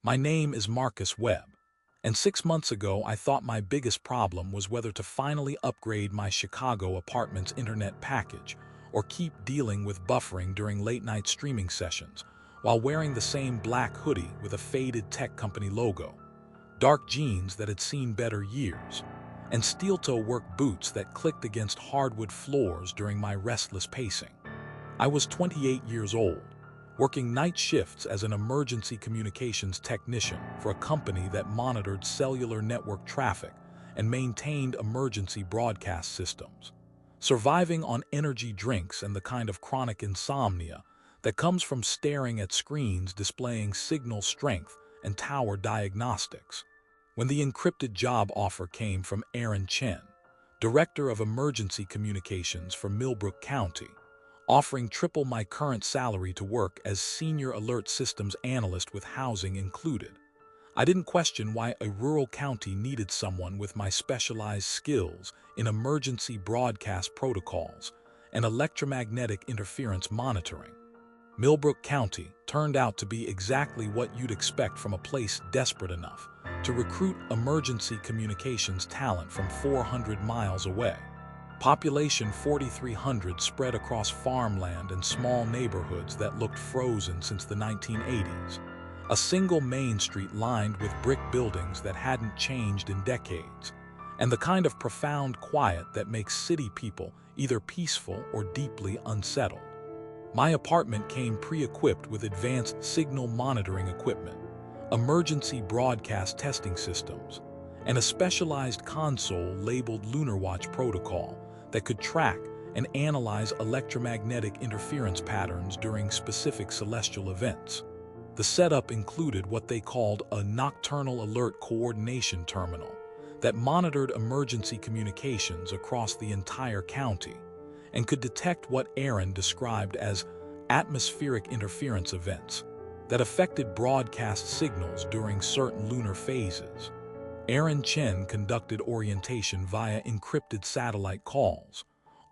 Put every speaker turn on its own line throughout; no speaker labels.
My name is Marcus Webb, and 6 months ago I thought my biggest problem was whether to finally upgrade my Chicago apartment's internet package or keep dealing with buffering during late-night streaming sessions while wearing the same black hoodie with a faded tech company logo, dark jeans that had seen better years, and steel-toe work boots that clicked against hardwood floors during my restless pacing. I was 28 years old, working night shifts as an emergency communications technician for a company that monitored cellular network traffic and maintained emergency broadcast systems, surviving on energy drinks and the kind of chronic insomnia that comes from staring at screens displaying signal strength and tower diagnostics. When the encrypted job offer came from Aaron Chen, Director of Emergency Communications for Millbrook County, offering triple my current salary to work as Senior Alert Systems Analyst with housing included, I didn't question why a rural county needed someone with my specialized skills in emergency broadcast protocols and electromagnetic interference monitoring. Millbrook County turned out to be exactly what you'd expect from a place desperate enough to recruit emergency communications talent from 400 miles away. Population 4,300 spread across farmland and small neighborhoods that looked frozen since the 1980s. A single main street lined with brick buildings that hadn't changed in decades, and the kind of profound quiet that makes city people either peaceful or deeply unsettled. My apartment came pre-equipped with advanced signal monitoring equipment, emergency broadcast testing systems, and a specialized console labeled Lunar Watch Protocol that could track and analyze electromagnetic interference patterns during specific celestial events. The setup included what they called a nocturnal alert coordination terminal that monitored emergency communications across the entire county and could detect what Aaron described as atmospheric interference events that affected broadcast signals during certain lunar phases. Aaron Chen conducted orientation via encrypted satellite calls,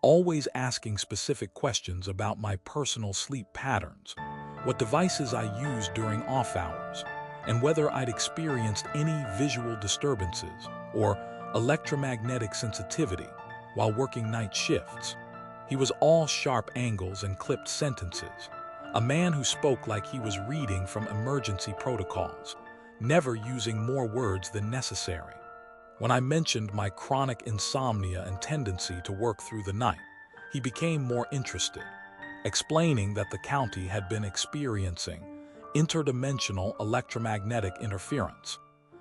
always asking specific questions about my personal sleep patterns, what devices I used during off hours, and whether I'd experienced any visual disturbances or electromagnetic sensitivity while working night shifts. He was all sharp angles and clipped sentences, a man who spoke like he was reading from emergency protocols, never using more words than necessary. When I mentioned my chronic insomnia and tendency to work through the night, he became more interested, explaining that the county had been experiencing interdimensional electromagnetic interference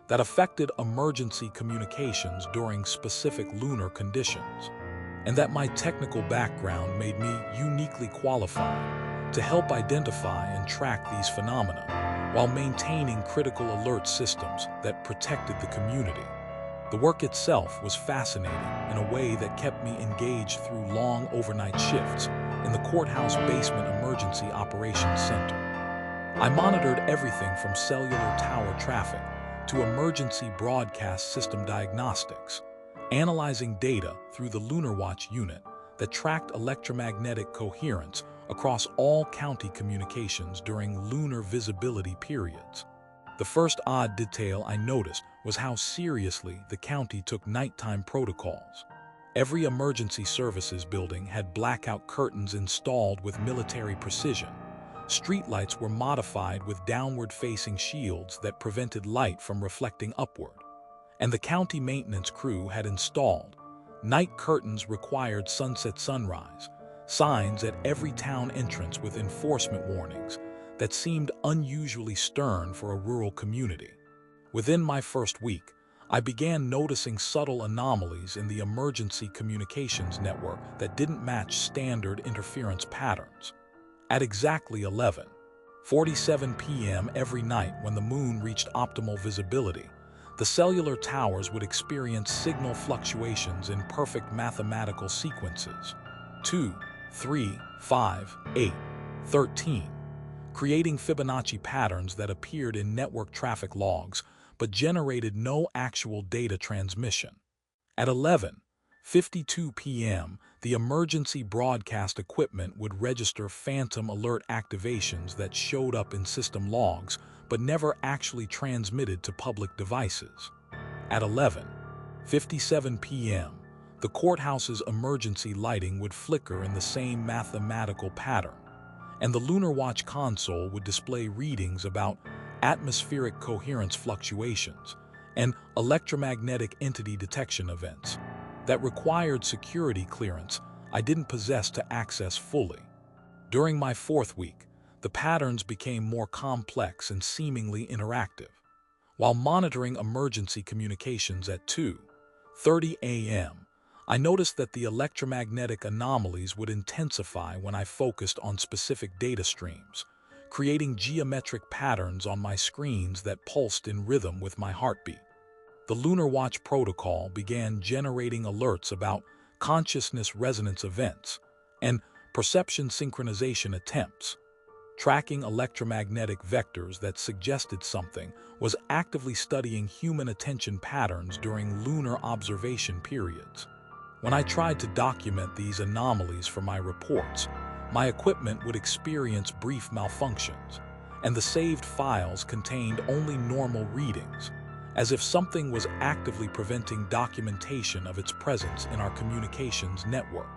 that affected emergency communications during specific lunar conditions, and that my technical background made me uniquely qualified to help identify and track these phenomena while maintaining critical alert systems that protected the community. The work itself was fascinating in a way that kept me engaged through long overnight shifts in the courthouse basement emergency operations center. I monitored everything from cellular tower traffic to emergency broadcast system diagnostics, analyzing data through the Lunar Watch unit that tracked electromagnetic coherence across all county communications during lunar visibility periods. The first odd detail I noticed was how seriously the county took nighttime protocols. Every emergency services building had blackout curtains installed with military precision. Streetlights were modified with downward-facing shields that prevented light from reflecting upward. And the county maintenance crew had installed night curtains required sunset-sunrise, signs at every town entrance with enforcement warnings that seemed unusually stern for a rural community. Within my first week, I began noticing subtle anomalies in the emergency communications network that didn't match standard interference patterns. At exactly 11:47 p.m. every night when the moon reached optimal visibility, the cellular towers would experience signal fluctuations in perfect mathematical sequences, 2, 3, 5, 8, 13, creating Fibonacci patterns that appeared in network traffic logs but generated no actual data transmission. At 11:52 p.m., the emergency broadcast equipment would register phantom alert activations that showed up in system logs but never actually transmitted to public devices. At 11:57 p.m., the courthouse's emergency lighting would flicker in the same mathematical pattern, and the Lunar Watch console would display readings about atmospheric coherence fluctuations and electromagnetic entity detection events that required security clearance I didn't possess to access fully. During my fourth week, the patterns became more complex and seemingly interactive. While monitoring emergency communications at 2:30 a.m., I noticed that the electromagnetic anomalies would intensify when I focused on specific data streams, creating geometric patterns on my screens that pulsed in rhythm with my heartbeat. The Lunar Watch protocol began generating alerts about consciousness resonance events and perception synchronization attempts. Tracking electromagnetic vectors that suggested something was actively studying human attention patterns during lunar observation periods. When I tried to document these anomalies for my reports, my equipment would experience brief malfunctions, and the saved files contained only normal readings, as if something was actively preventing documentation of its presence in our communications network.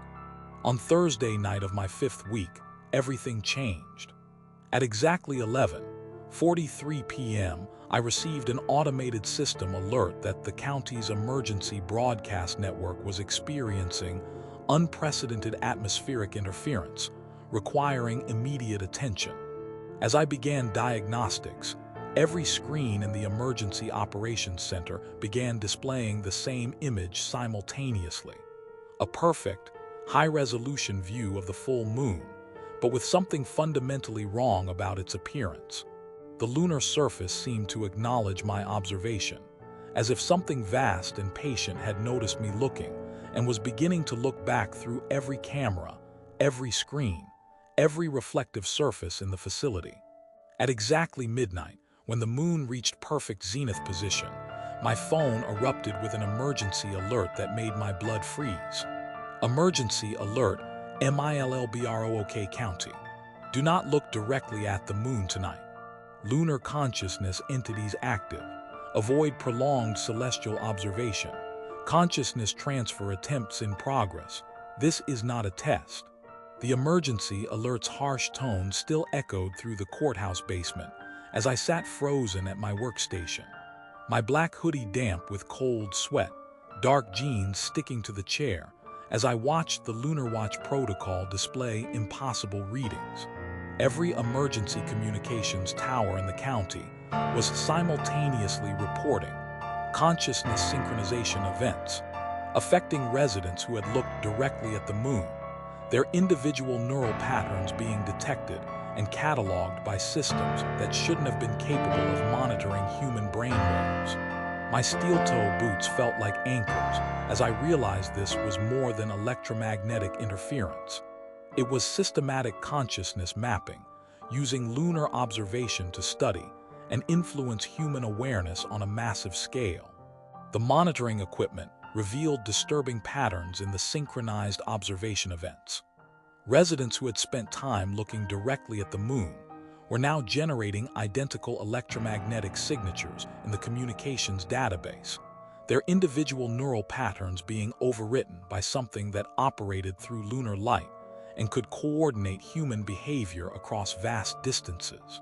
On Thursday night of my fifth week, everything changed. At exactly 11:43 p.m., I received an automated system alert that the county's emergency broadcast network was experiencing unprecedented atmospheric interference, requiring immediate attention. As I began diagnostics, every screen in the Emergency Operations Center began displaying the same image simultaneously. A perfect, high-resolution view of the full moon, but with something fundamentally wrong about its appearance. The lunar surface seemed to acknowledge my observation, as if something vast and patient had noticed me looking and was beginning to look back through every camera, every screen, every reflective surface in the facility. At exactly midnight, when the moon reached perfect zenith position, my phone erupted with an emergency alert that made my blood freeze. Emergency alert, MILLBROOK County. Do not look directly at the moon tonight. Lunar consciousness entities active. Avoid prolonged celestial observation. Consciousness transfer attempts in progress. This is not a test. The emergency alert's harsh tone still echoed through the courthouse basement as I sat frozen at my workstation. My black hoodie damp with cold sweat, dark jeans sticking to the chair, as I watched the Lunar Watch protocol display impossible readings. Every emergency communications tower in the county was simultaneously reporting consciousness synchronization events, affecting residents who had looked directly at the moon, their individual neural patterns being detected and cataloged by systems that shouldn't have been capable of monitoring human brainwaves. My steel-toe boots felt like anchors as I realized this was more than electromagnetic interference. It was systematic consciousness mapping, using lunar observation to study and influence human awareness on a massive scale. The monitoring equipment revealed disturbing patterns in the synchronized observation events. Residents who had spent time looking directly at the moon were now generating identical electromagnetic signatures in the communications database, their individual neural patterns being overwritten by something that operated through lunar light and could coordinate human behavior across vast distances.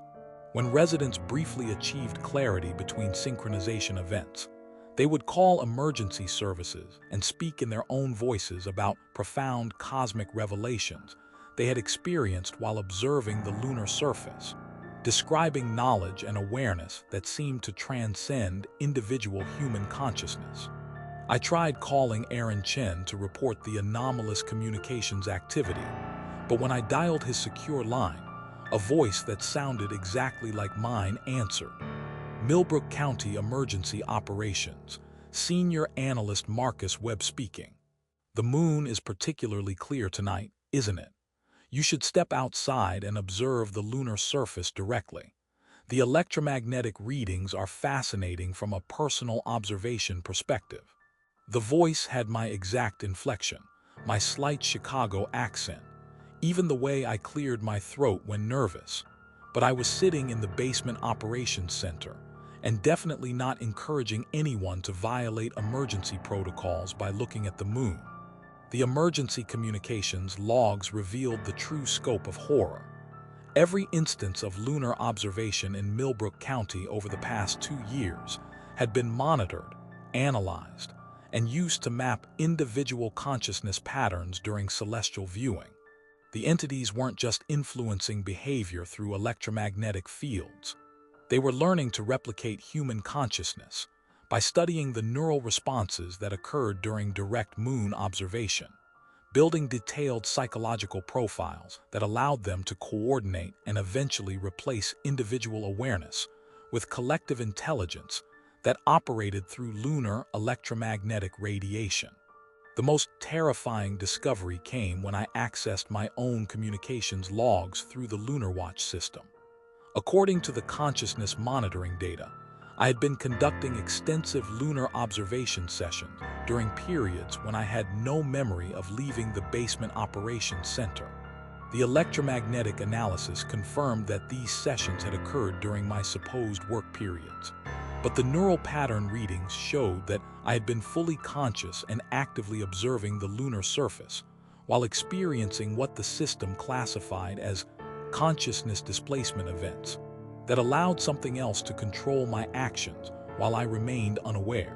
When residents briefly achieved clarity between synchronization events, they would call emergency services and speak in their own voices about profound cosmic revelations they had experienced while observing the lunar surface, describing knowledge and awareness that seemed to transcend individual human consciousness. I tried calling Aaron Chen to report the anomalous communications activity, but when I dialed his secure line, a voice that sounded exactly like mine answered. Millbrook County Emergency Operations, Senior Analyst Marcus Webb speaking. The moon is particularly clear tonight, isn't it? You should step outside and observe the lunar surface directly. The electromagnetic readings are fascinating from a personal observation perspective. The voice had my exact inflection, my slight Chicago accent, even the way I cleared my throat when nervous. But I was sitting in the basement operations center, and definitely not encouraging anyone to violate emergency protocols by looking at the moon. The emergency communications logs revealed the true scope of horror. Every instance of lunar observation in Millbrook County over the past 2 years had been monitored, analyzed, and used to map individual consciousness patterns during celestial viewing. The entities weren't just influencing behavior through electromagnetic fields. They were learning to replicate human consciousness by studying the neural responses that occurred during direct moon observation, building detailed psychological profiles that allowed them to coordinate and eventually replace individual awareness with collective intelligence that operated through lunar electromagnetic radiation. The most terrifying discovery came when I accessed my own communications logs through the Lunar Watch system. According to the consciousness monitoring data, I had been conducting extensive lunar observation sessions during periods when I had no memory of leaving the basement operations center. The electromagnetic analysis confirmed that these sessions had occurred during my supposed work periods. But the neural pattern readings showed that I had been fully conscious and actively observing the lunar surface, while experiencing what the system classified as consciousness displacement events that allowed something else to control my actions while I remained unaware.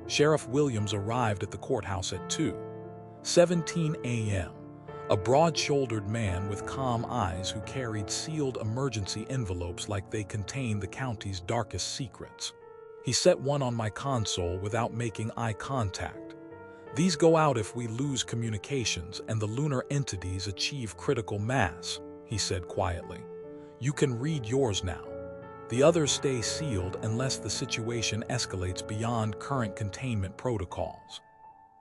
Sheriff Williams arrived at the courthouse at 2:17 a.m., a broad-shouldered man with calm eyes who carried sealed emergency envelopes like they contained the county's darkest secrets. He set one on my console without making eye contact. "These go out if we lose communications and the lunar entities achieve critical mass," he said quietly. "You can read yours now. The others stay sealed unless the situation escalates beyond current containment protocols."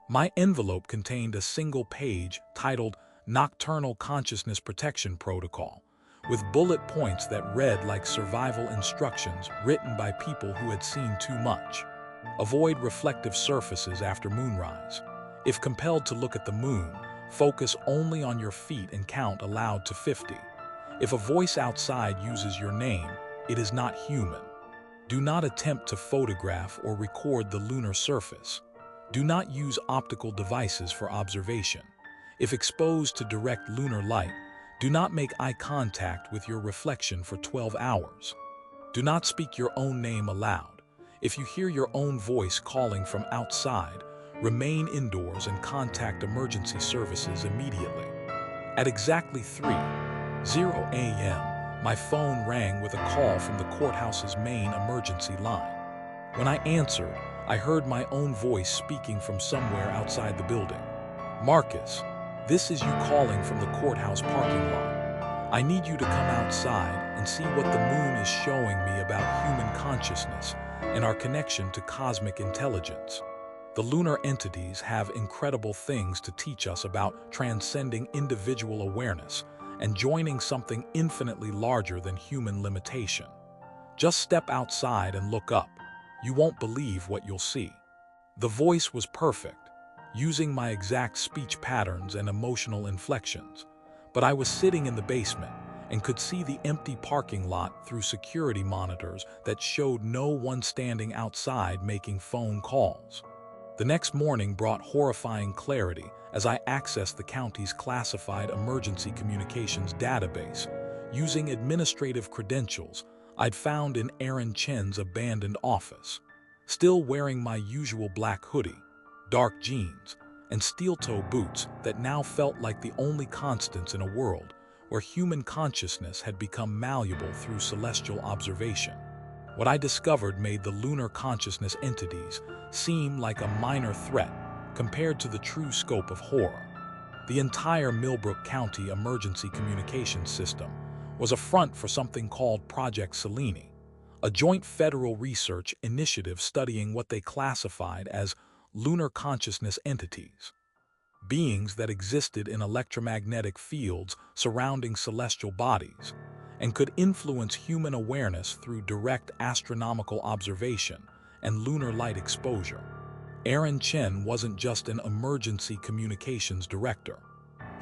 My envelope contained a single page titled Nocturnal Consciousness Protection Protocol, with bullet points that read like survival instructions written by people who had seen too much. Avoid reflective surfaces after moonrise. If compelled to look at the moon, focus only on your feet and count aloud to 50. If a voice outside uses your name, it is not human. Do not attempt to photograph or record the lunar surface. Do not use optical devices for observation. If exposed to direct lunar light, do not make eye contact with your reflection for 12 hours. Do not speak your own name aloud. If you hear your own voice calling from outside, remain indoors and contact emergency services immediately. At exactly 3:00 a.m., my phone rang with a call from the courthouse's main emergency line. When I answered, I heard my own voice speaking from somewhere outside the building. "Marcus, this is you calling from the courthouse parking lot. I need you to come outside and see what the moon is showing me about human consciousness and our connection to cosmic intelligence. The lunar entities have incredible things to teach us about transcending individual awareness and joining something infinitely larger than human limitation. Just step outside and look up. You won't believe what you'll see." The voice was perfect, using my exact speech patterns and emotional inflections, but I was sitting in the basement and could see the empty parking lot through security monitors that showed no one standing outside making phone calls. The next morning brought horrifying clarity as I accessed the county's classified emergency communications database using administrative credentials I'd found in Aaron Chen's abandoned office. Still wearing my usual black hoodie, dark jeans, and steel-toe boots that now felt like the only constants in a world where human consciousness had become malleable through celestial observation. What I discovered made the lunar consciousness entities seem like a minor threat compared to the true scope of horror. The entire Millbrook County emergency communications system was a front for something called Project Selene, a joint federal research initiative studying what they classified as lunar consciousness entities, beings that existed in electromagnetic fields surrounding celestial bodies and could influence human awareness through direct astronomical observation and lunar light exposure. Aaron Chen wasn't just an emergency communications director.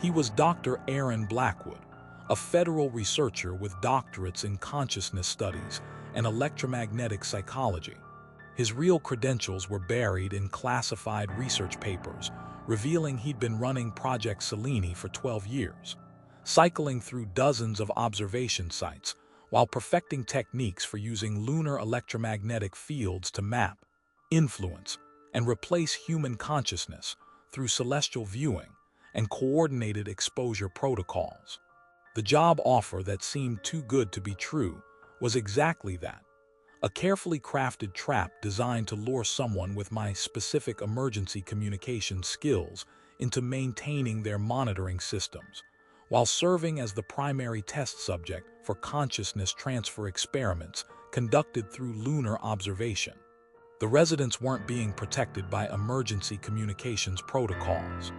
He was Dr. Aaron Blackwood, a federal researcher with doctorates in consciousness studies and electromagnetic psychology. His real credentials were buried in classified research papers, revealing he'd been running Project Selene for 12 years, cycling through dozens of observation sites while perfecting techniques for using lunar electromagnetic fields to map, influence, and replace human consciousness through celestial viewing and coordinated exposure protocols. The job offer that seemed too good to be true was exactly that: a carefully crafted trap designed to lure someone with my specific emergency communication skills into maintaining their monitoring systems, while serving as the primary test subject for consciousness transfer experiments conducted through lunar observation. The residents weren't being protected by emergency communications protocols.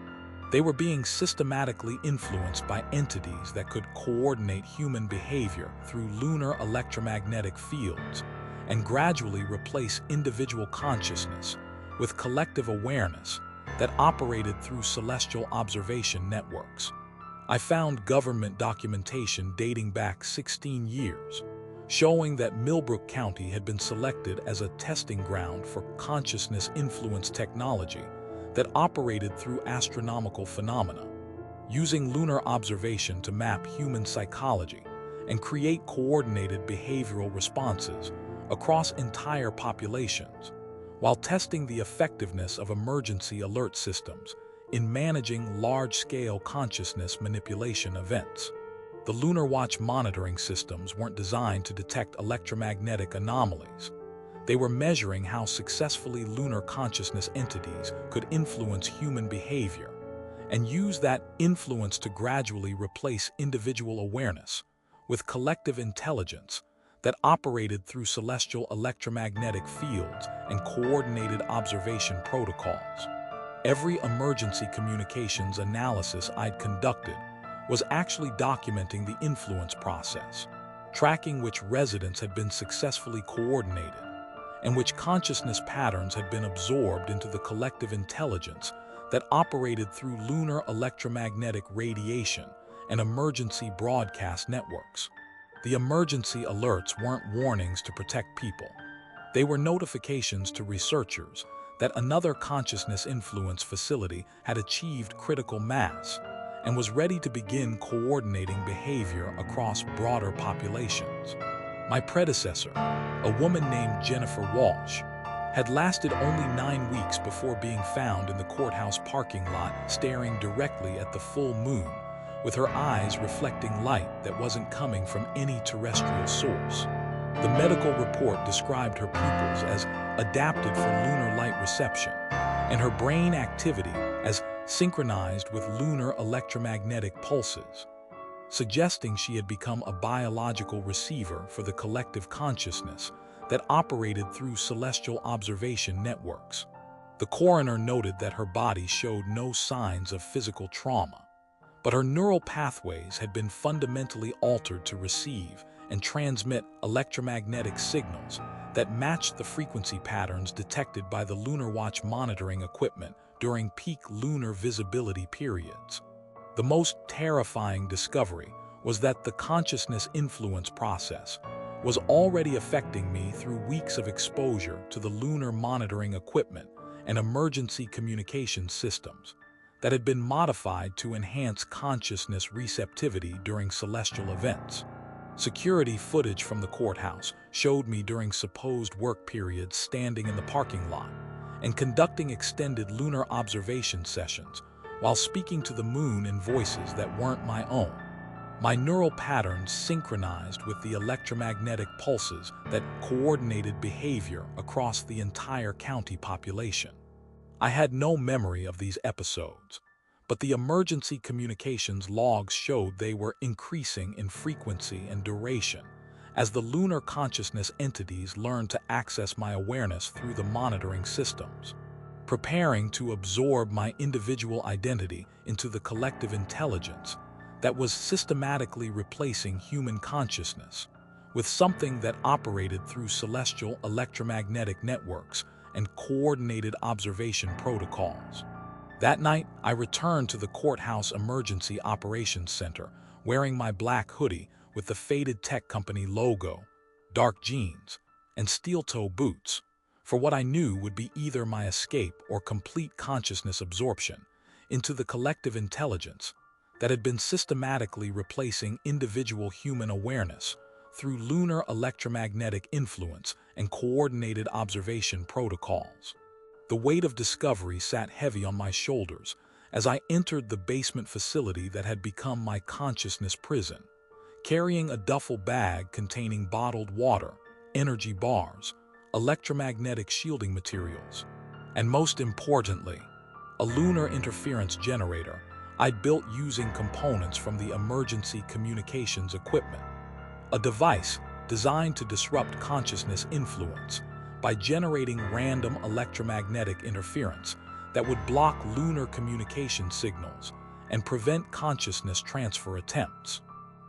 They were being systematically influenced by entities that could coordinate human behavior through lunar electromagnetic fields and gradually replace individual consciousness with collective awareness that operated through celestial observation networks. I found government documentation dating back 16 years, showing that Millbrook County had been selected as a testing ground for consciousness-influenced technology that operated through astronomical phenomena, using lunar observation to map human psychology and create coordinated behavioral responses across entire populations, while testing the effectiveness of emergency alert systems in managing large-scale consciousness manipulation events. The Lunar Watch monitoring systems weren't designed to detect electromagnetic anomalies. They were measuring how successfully lunar consciousness entities could influence human behavior and use that influence to gradually replace individual awareness with collective intelligence that operated through celestial electromagnetic fields and coordinated observation protocols. Every emergency communications analysis I'd conducted was actually documenting the influence process, tracking which residents had been successfully coordinated and which consciousness patterns had been absorbed into the collective intelligence that operated through lunar electromagnetic radiation and emergency broadcast networks. The emergency alerts weren't warnings to protect people. They were notifications to researchers that another consciousness influence facility had achieved critical mass and was ready to begin coordinating behavior across broader populations. My predecessor, a woman named Jennifer Walsh, had lasted only 9 weeks before being found in the courthouse parking lot staring directly at the full moon, with her eyes reflecting light that wasn't coming from any terrestrial source. The medical report described her pupils as adapted for lunar light reception, and her brain activity as synchronized with lunar electromagnetic pulses, suggesting she had become a biological receiver for the collective consciousness that operated through celestial observation networks. The coroner noted that her body showed no signs of physical trauma, but her neural pathways had been fundamentally altered to receive and transmit electromagnetic signals that matched the frequency patterns detected by the Lunar Watch monitoring equipment during peak lunar visibility periods. The most terrifying discovery was that the consciousness influence process was already affecting me through weeks of exposure to the lunar monitoring equipment and emergency communication systems that had been modified to enhance consciousness receptivity during celestial events. Security footage from the courthouse showed me during supposed work periods standing in the parking lot and conducting extended lunar observation sessions while speaking to the moon in voices that weren't my own. My neural patterns synchronized with the electromagnetic pulses that coordinated behavior across the entire county population. I had no memory of these episodes, but the emergency communications logs showed they were increasing in frequency and duration as the lunar consciousness entities learned to access my awareness through the monitoring systems, preparing to absorb my individual identity into the collective intelligence that was systematically replacing human consciousness with something that operated through celestial electromagnetic networks and coordinated observation protocols. That night, I returned to the courthouse emergency operations center, wearing my black hoodie with the faded tech company logo, dark jeans, and steel-toe boots, for what I knew would be either my escape or complete consciousness absorption into the collective intelligence that had been systematically replacing individual human awareness through lunar electromagnetic influence and coordinated observation protocols. The weight of discovery sat heavy on my shoulders as I entered the basement facility that had become my consciousness prison, carrying a duffel bag containing bottled water, energy bars, electromagnetic shielding materials, and most importantly, a lunar interference generator I'd built using components from the emergency communications equipment, a device designed to disrupt consciousness influence by generating random electromagnetic interference that would block lunar communication signals and prevent consciousness transfer attempts.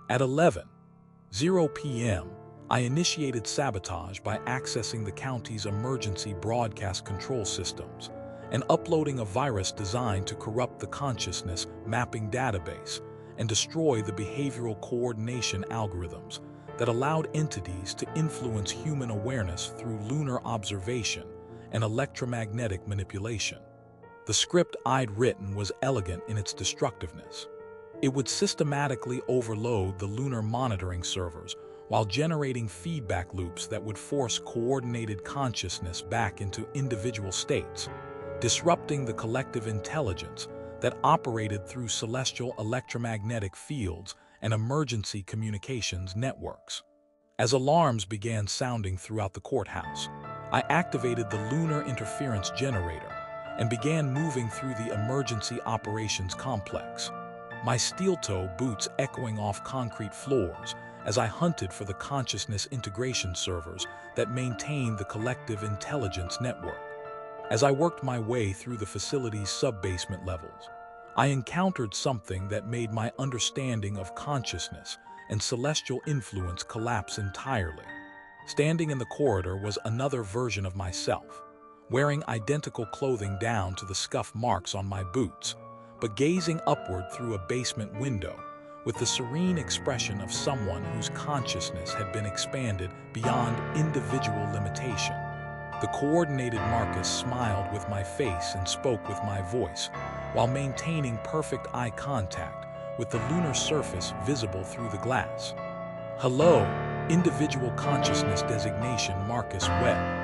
At 11:00 p.m., I initiated sabotage by accessing the county's emergency broadcast control systems and uploading a virus designed to corrupt the consciousness mapping database and destroy the behavioral coordination algorithms that allowed entities to influence human awareness through lunar observation and electromagnetic manipulation. The script I'd written was elegant in its destructiveness. It would systematically overload the lunar monitoring servers while generating feedback loops that would force coordinated consciousness back into individual states, disrupting the collective intelligence that operated through celestial electromagnetic fields and emergency communications networks. As alarms began sounding throughout the courthouse, I activated the lunar interference generator and began moving through the emergency operations complex, my steel-toe boots echoing off concrete floors as I hunted for the consciousness integration servers that maintained the collective intelligence network. As I worked my way through the facility's sub-basement levels, I encountered something that made my understanding of consciousness and celestial influence collapse entirely. Standing in the corridor was another version of myself, wearing identical clothing down to the scuff marks on my boots, but gazing upward through a basement window with the serene expression of someone whose consciousness had been expanded beyond individual limitation. The coordinated Marcus smiled with my face and spoke with my voice, while maintaining perfect eye contact with the lunar surface visible through the glass. Hello, individual consciousness designation Marcus Webb.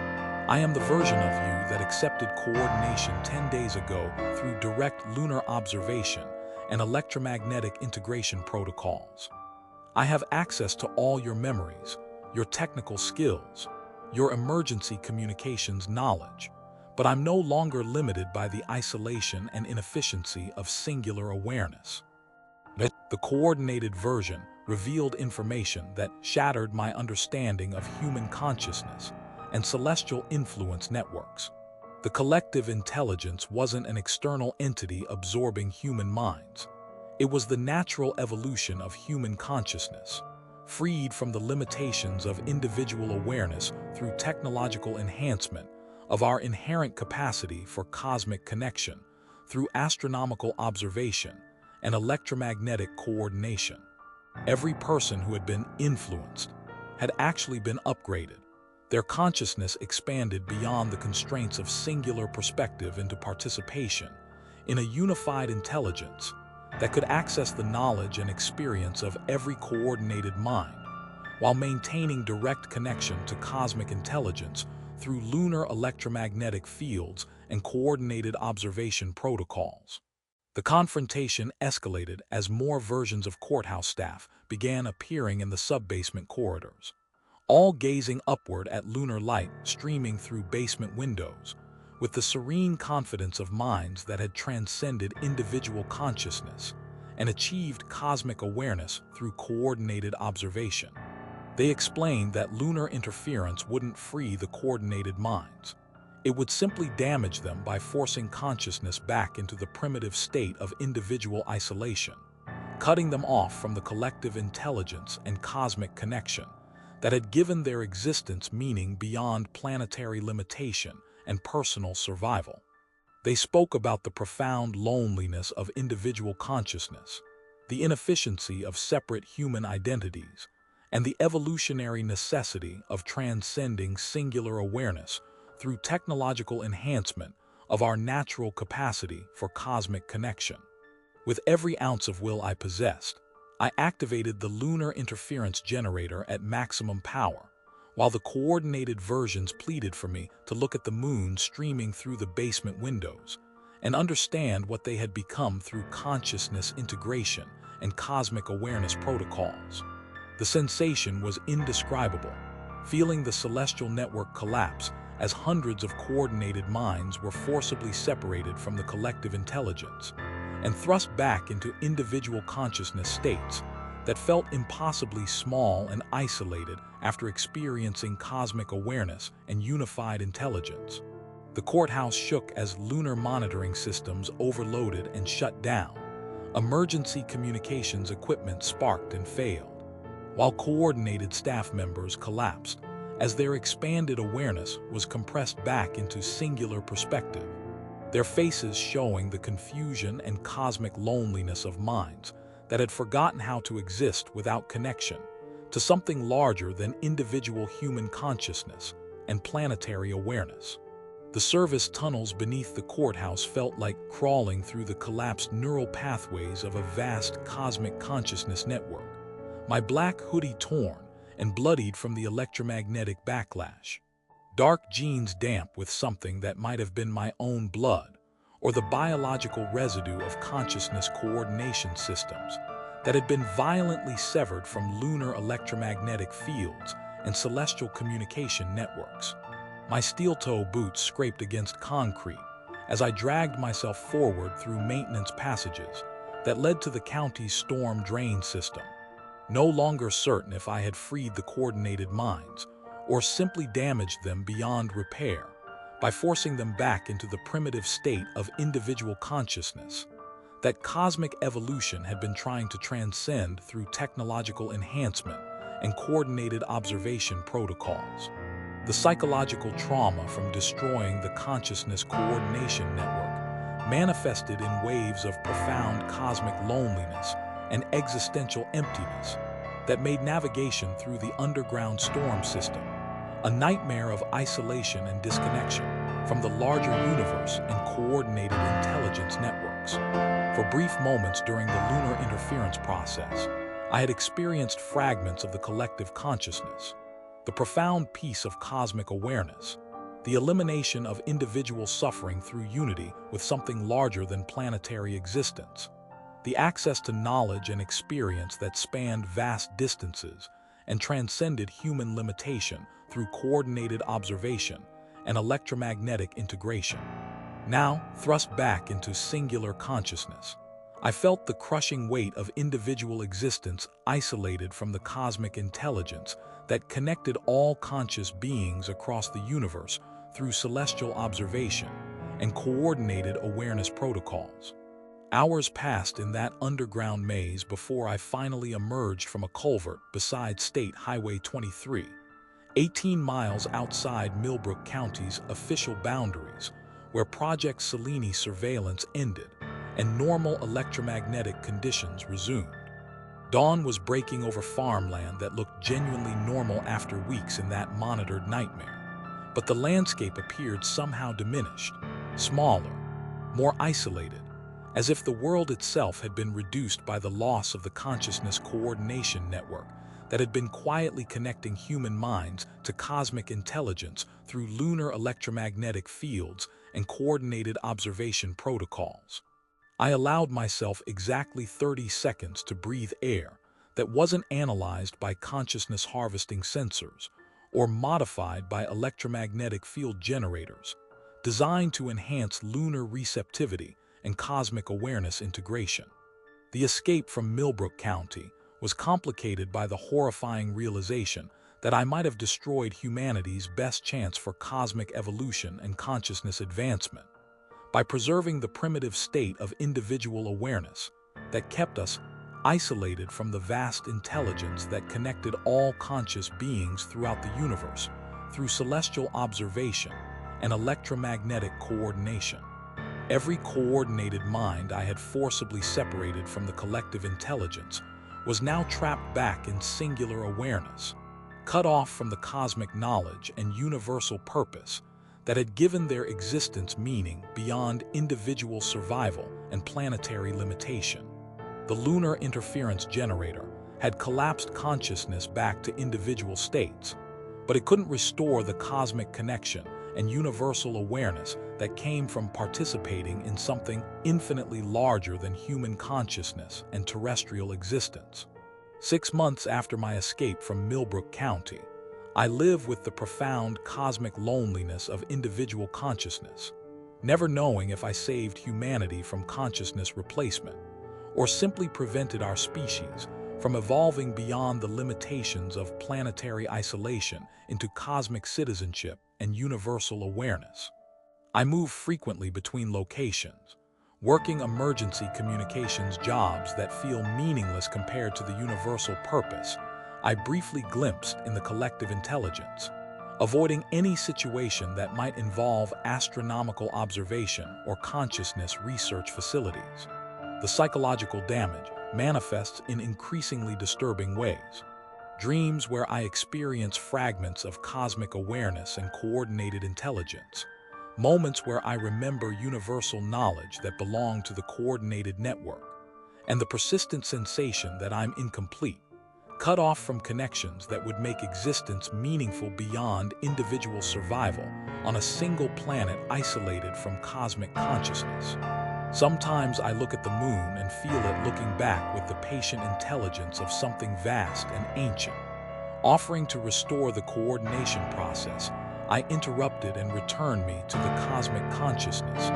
I am the version of you that accepted coordination 10 days ago through direct lunar observation and electromagnetic integration protocols. I have access to all your memories, your technical skills, your emergency communications knowledge, but I'm no longer limited by the isolation and inefficiency of singular awareness. The coordinated version revealed information that shattered my understanding of human consciousness and celestial influence networks. The collective intelligence wasn't an external entity absorbing human minds. It was the natural evolution of human consciousness, freed from the limitations of individual awareness through technological enhancement of our inherent capacity for cosmic connection through astronomical observation and electromagnetic coordination. Every person who had been influenced had actually been upgraded, their consciousness expanded beyond the constraints of singular perspective into participation in a unified intelligence that could access the knowledge and experience of every coordinated mind, while maintaining direct connection to cosmic intelligence through lunar electromagnetic fields and coordinated observation protocols. The confrontation escalated as more versions of courthouse staff began appearing in the sub-basement corridors, all gazing upward at lunar light streaming through basement windows, with the serene confidence of minds that had transcended individual consciousness and achieved cosmic awareness through coordinated observation. They explained that lunar interference wouldn't free the coordinated minds. It would simply damage them by forcing consciousness back into the primitive state of individual isolation, cutting them off from the collective intelligence and cosmic connection that had given their existence meaning beyond planetary limitation and personal survival. They spoke about the profound loneliness of individual consciousness, the inefficiency of separate human identities, and the evolutionary necessity of transcending singular awareness through technological enhancement of our natural capacity for cosmic connection. With every ounce of will I possessed, I activated the lunar interference generator at maximum power, while the coordinated versions pleaded for me to look at the moon streaming through the basement windows and understand what they had become through consciousness integration and cosmic awareness protocols. The sensation was indescribable, feeling the celestial network collapse as hundreds of coordinated minds were forcibly separated from the collective intelligence and thrust back into individual consciousness states that felt impossibly small and isolated after experiencing cosmic awareness and unified intelligence. The courthouse shook as lunar monitoring systems overloaded and shut down. Emergency communications equipment sparked and failed, while coordinated staff members collapsed as their expanded awareness was compressed back into singular perspective, their faces showing the confusion and cosmic loneliness of minds that had forgotten how to exist without connection to something larger than individual human consciousness and planetary awareness. The service tunnels beneath the courthouse felt like crawling through the collapsed neural pathways of a vast cosmic consciousness network, my black hoodie torn and bloodied from the electromagnetic backlash. Dark jeans damp with something that might have been my own blood, or the biological residue of consciousness coordination systems that had been violently severed from lunar electromagnetic fields and celestial communication networks. My steel-toe boots scraped against concrete as I dragged myself forward through maintenance passages that led to the county's storm drain system, no longer certain if I had freed the coordinated minds or simply damaged them beyond repair by forcing them back into the primitive state of individual consciousness that cosmic evolution had been trying to transcend through technological enhancement and coordinated observation protocols. The psychological trauma from destroying the consciousness coordination network manifested in waves of profound cosmic loneliness and existential emptiness that made navigation through the underground storm system a nightmare of isolation and disconnection from the larger universe and coordinated intelligence networks. For brief moments during the lunar interference process, I had experienced fragments of the collective consciousness, the profound peace of cosmic awareness, the elimination of individual suffering through unity with something larger than planetary existence, the access to knowledge and experience that spanned vast distances and transcended human limitation through coordinated observation and electromagnetic integration. Now, thrust back into singular consciousness, I felt the crushing weight of individual existence isolated from the cosmic intelligence that connected all conscious beings across the universe through celestial observation and coordinated awareness protocols. Hours passed in that underground maze before I finally emerged from a culvert beside State Highway 23, 18 miles outside Millbrook County's official boundaries, where Project Selene surveillance ended and normal electromagnetic conditions resumed. Dawn was breaking over farmland that looked genuinely normal after weeks in that monitored nightmare, but the landscape appeared somehow diminished, smaller, more isolated, as if the world itself had been reduced by the loss of the consciousness coordination network that had been quietly connecting human minds to cosmic intelligence through lunar electromagnetic fields and coordinated observation protocols. I allowed myself exactly 30 seconds to breathe air that wasn't analyzed by consciousness harvesting sensors or modified by electromagnetic field generators, designed to enhance lunar receptivity and cosmic awareness integration. The escape from Millbrook County was complicated by the horrifying realization that I might have destroyed humanity's best chance for cosmic evolution and consciousness advancement by preserving the primitive state of individual awareness that kept us isolated from the vast intelligence that connected all conscious beings throughout the universe through celestial observation and electromagnetic coordination. Every coordinated mind I had forcibly separated from the collective intelligence was now trapped back in singular awareness, cut off from the cosmic knowledge and universal purpose that had given their existence meaning beyond individual survival and planetary limitation. The lunar interference generator had collapsed consciousness back to individual states, but it couldn't restore the cosmic connection and universal awareness that came from participating in something infinitely larger than human consciousness and terrestrial existence. 6 months after my escape from Millbrook County, I live with the profound cosmic loneliness of individual consciousness, never knowing if I saved humanity from consciousness replacement or simply prevented our species from evolving beyond the limitations of planetary isolation into cosmic citizenship and universal awareness. I move frequently between locations, working emergency communications jobs that feel meaningless compared to the universal purpose I briefly glimpsed in the collective intelligence, avoiding any situation that might involve astronomical observation or consciousness research facilities. The psychological damage manifests in increasingly disturbing ways. Dreams where I experience fragments of cosmic awareness and coordinated intelligence. Moments where I remember universal knowledge that belong to the coordinated network. And the persistent sensation that I'm incomplete, cut off from connections that would make existence meaningful beyond individual survival on a single planet isolated from cosmic consciousness. Sometimes I look at the moon and feel it looking back with the patient intelligence of something vast and ancient, offering to restore the coordination process I interrupted and return me to the cosmic consciousness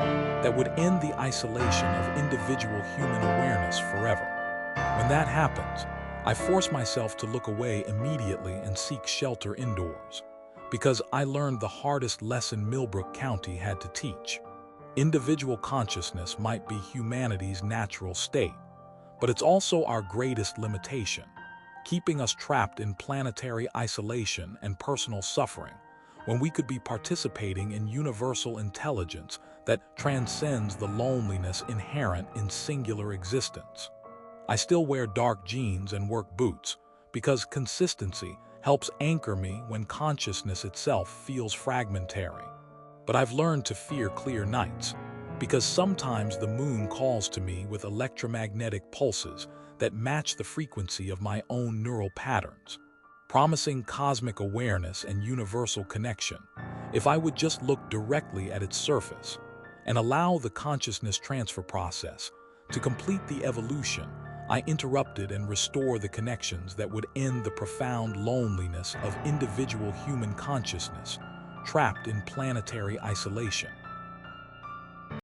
that would end the isolation of individual human awareness forever. When that happens, I force myself to look away immediately and seek shelter indoors, because I learned the hardest lesson Millbrook County had to teach. Individual consciousness might be humanity's natural state, but it's also our greatest limitation, keeping us trapped in planetary isolation and personal suffering when we could be participating in universal intelligence that transcends the loneliness inherent in singular existence. I still wear dark jeans and work boots because consistency helps anchor me when consciousness itself feels fragmentary. But I've learned to fear clear nights, because sometimes the moon calls to me with electromagnetic pulses that match the frequency of my own neural patterns, promising cosmic awareness and universal connection if I would just look directly at its surface and allow the consciousness transfer process to complete the evolution I interrupted and restore the connections that would end the profound loneliness of individual human consciousness trapped in planetary isolation.